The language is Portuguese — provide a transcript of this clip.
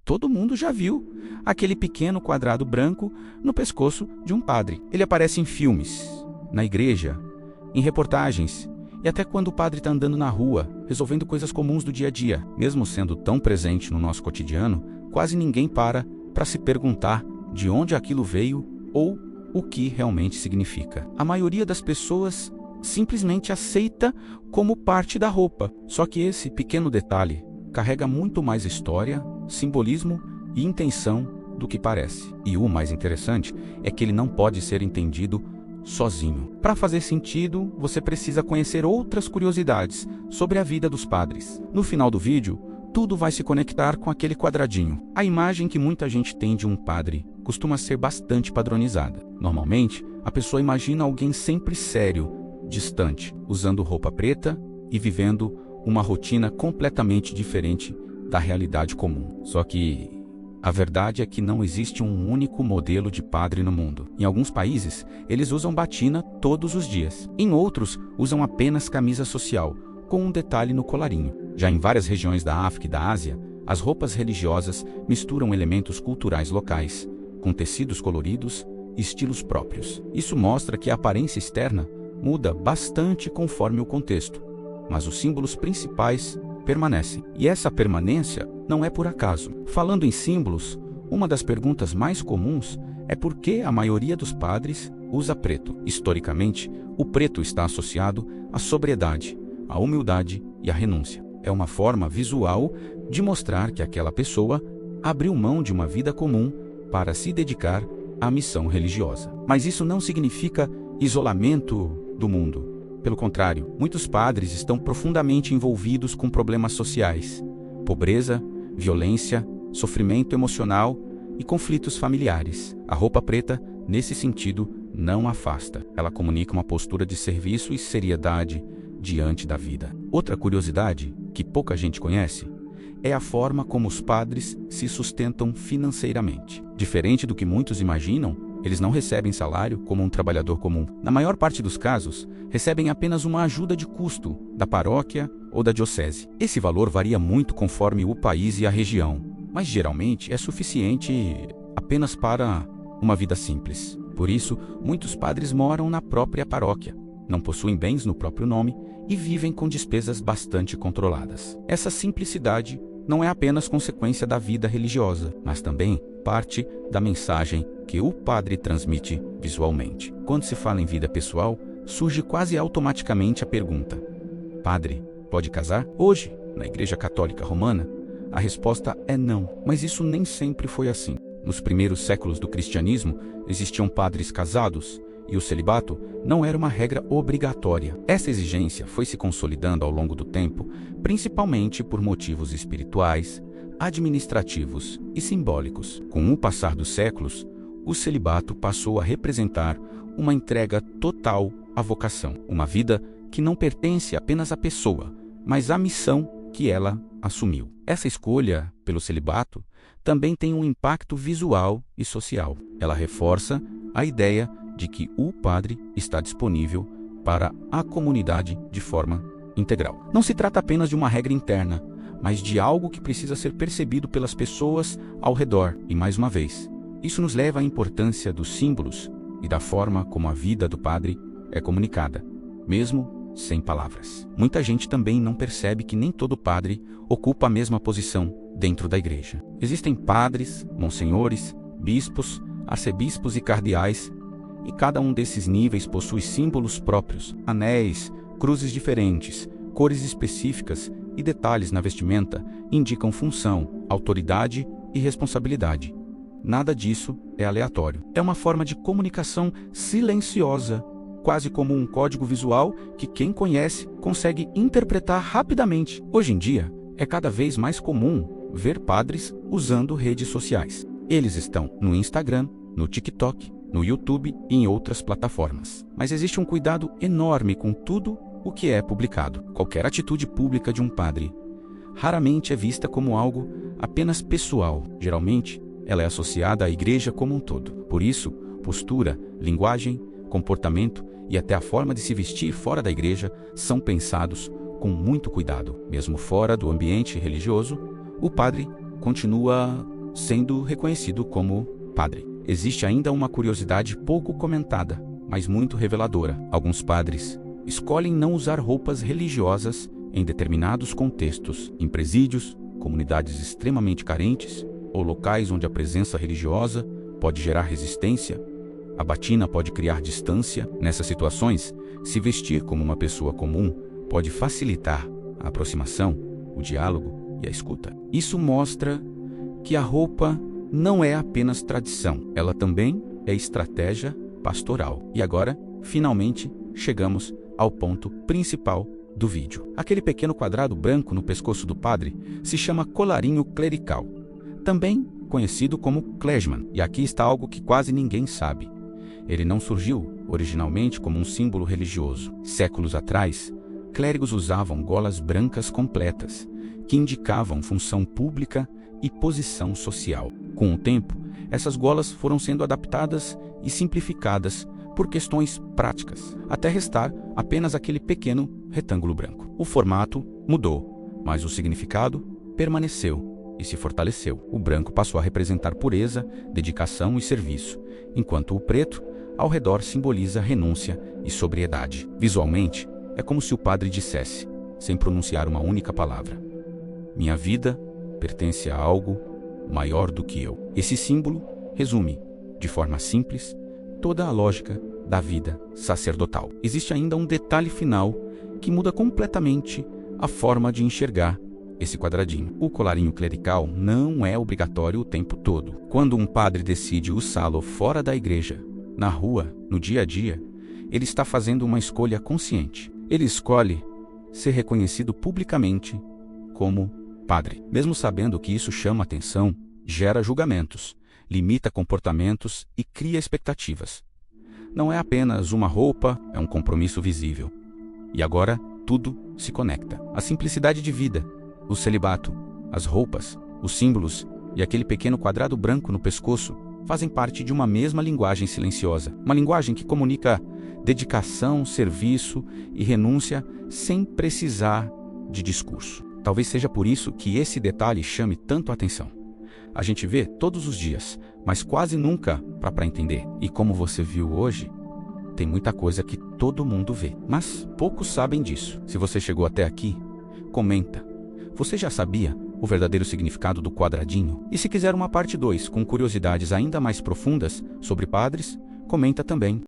todo mundo já viu aquele pequeno quadrado branco no pescoço de um padre. Ele aparece em filmes, na igreja, em reportagens e até quando o padre está andando na rua, resolvendo coisas comuns do dia a dia. Mesmo sendo tão presente no nosso cotidiano, quase ninguém para se perguntar de onde aquilo veio ou o que realmente significa. A maioria das pessoas simplesmente aceita como parte da roupa. Só que esse pequeno detalhe carrega muito mais história, simbolismo e intenção do que parece. E o mais interessante é que ele não pode ser entendido sozinho. Para fazer sentido, você precisa conhecer outras curiosidades sobre a vida dos padres. No final do vídeo, tudo vai se conectar com aquele quadradinho. A imagem que muita gente tem de um padre costuma ser bastante padronizada. Normalmente, a pessoa imagina alguém sempre sério, distante, usando roupa preta e vivendo uma rotina completamente diferente da realidade comum. Só que a verdade é que não existe um único modelo de padre no mundo. Em alguns países, eles usam batina todos os dias. Em outros, usam apenas camisa social, com um detalhe no colarinho. Já em várias regiões da África e da Ásia, as roupas religiosas misturam elementos culturais locais, com tecidos coloridos e estilos próprios. Isso mostra que a aparência externa muda bastante conforme o contexto, mas os símbolos principais permanecem. E essa permanência não é por acaso. Falando em símbolos, uma das perguntas mais comuns é por que a maioria dos padres usa preto. Historicamente, o preto está associado à sobriedade, à humildade e à renúncia. É uma forma visual de mostrar que aquela pessoa abriu mão de uma vida comum para se dedicar à missão religiosa. Mas isso não significa isolamento do mundo. Pelo contrário, muitos padres estão profundamente envolvidos com problemas sociais, pobreza, violência, sofrimento emocional e conflitos familiares. A roupa preta, nesse sentido, não afasta. Ela comunica uma postura de serviço e seriedade diante da vida. Outra curiosidade, que pouca gente conhece, é a forma como os padres se sustentam financeiramente. Diferente do que muitos imaginam, eles não recebem salário como um trabalhador comum. Na maior parte dos casos, recebem apenas uma ajuda de custo da paróquia ou da diocese. Esse valor varia muito conforme o país e a região, mas geralmente é suficiente apenas para uma vida simples. Por isso, muitos padres moram na própria paróquia, não possuem bens no próprio nome e vivem com despesas bastante controladas. Essa simplicidade não é apenas consequência da vida religiosa, mas também parte da mensagem que o padre transmite visualmente. Quando se fala em vida pessoal, surge quase automaticamente a pergunta: padre, pode casar? Hoje, na Igreja Católica Romana, a resposta é não, mas isso nem sempre foi assim. Nos primeiros séculos do cristianismo, existiam padres casados e o celibato não era uma regra obrigatória. Essa exigência foi se consolidando ao longo do tempo, principalmente por motivos espirituais, administrativos e simbólicos. Com o passar dos séculos, o celibato passou a representar uma entrega total à vocação, uma vida que não pertence apenas à pessoa, mas à missão que ela assumiu. Essa escolha pelo celibato também tem um impacto visual e social. Ela reforça a ideia de que o padre está disponível para a comunidade de forma integral. Não se trata apenas de uma regra interna, mas de algo que precisa ser percebido pelas pessoas ao redor. E mais uma vez, isso nos leva à importância dos símbolos e da forma como a vida do padre é comunicada, mesmo sem palavras. Muita gente também não percebe que nem todo padre ocupa a mesma posição dentro da igreja. Existem padres, monsenhores, bispos, arcebispos e cardeais, e cada um desses níveis possui símbolos próprios, anéis, cruzes diferentes, cores específicas e detalhes na vestimenta indicam função, autoridade e responsabilidade. Nada disso é aleatório. É uma forma de comunicação silenciosa, quase como um código visual que quem conhece consegue interpretar rapidamente. Hoje em dia, é cada vez mais comum ver padres usando redes sociais. Eles estão no Instagram, no TikTok, no YouTube e em outras plataformas. Mas existe um cuidado enorme com tudo o que é publicado. Qualquer atitude pública de um padre raramente é vista como algo apenas pessoal. Geralmente, ela é associada à igreja como um todo. Por isso, postura, linguagem, comportamento e até a forma de se vestir fora da igreja são pensados com muito cuidado. Mesmo fora do ambiente religioso, o padre continua sendo reconhecido como padre. Existe ainda uma curiosidade pouco comentada, mas muito reveladora. Alguns padres escolhem não usar roupas religiosas em determinados contextos, em presídios, comunidades extremamente carentes ou locais onde a presença religiosa pode gerar resistência. A batina pode criar distância. Nessas situações, se vestir como uma pessoa comum pode facilitar a aproximação, o diálogo e a escuta. Isso mostra que a roupa não é apenas tradição, ela também é estratégia pastoral. E agora, finalmente, chegamos ao ponto principal do vídeo. Aquele pequeno quadrado branco no pescoço do padre se chama colarinho clerical, também conhecido como klezmer. E aqui está algo que quase ninguém sabe. Ele não surgiu originalmente como um símbolo religioso. Séculos atrás, clérigos usavam golas brancas completas, que indicavam função pública e posição social. Com o tempo, essas golas foram sendo adaptadas e simplificadas por questões práticas, até restar apenas aquele pequeno retângulo branco. O formato mudou, mas o significado permaneceu e se fortaleceu. O branco passou a representar pureza, dedicação e serviço, enquanto o preto, ao redor, simboliza renúncia e sobriedade. Visualmente, é como se o padre dissesse, sem pronunciar uma única palavra: minha vida pertence a algo maior do que eu. Esse símbolo resume, de forma simples, toda a lógica da vida sacerdotal. Existe ainda um detalhe final que muda completamente a forma de enxergar esse quadradinho. O colarinho clerical não é obrigatório o tempo todo. Quando um padre decide usá-lo fora da igreja, na rua, no dia a dia, ele está fazendo uma escolha consciente. Ele escolhe ser reconhecido publicamente como padre, mesmo sabendo que isso chama atenção, gera julgamentos, limita comportamentos e cria expectativas. Não é apenas uma roupa, é um compromisso visível. E agora tudo se conecta. A simplicidade de vida, o celibato, as roupas, os símbolos e aquele pequeno quadrado branco no pescoço fazem parte de uma mesma linguagem silenciosa. Uma linguagem que comunica dedicação, serviço e renúncia sem precisar de discurso. Talvez seja por isso que esse detalhe chame tanto a atenção. A gente vê todos os dias, mas quase nunca para entender. E como você viu hoje, tem muita coisa que todo mundo vê, mas poucos sabem disso. Se você chegou até aqui, comenta. Você já sabia o verdadeiro significado do quadradinho? E se quiser uma parte 2 com curiosidades ainda mais profundas sobre padres, comenta também.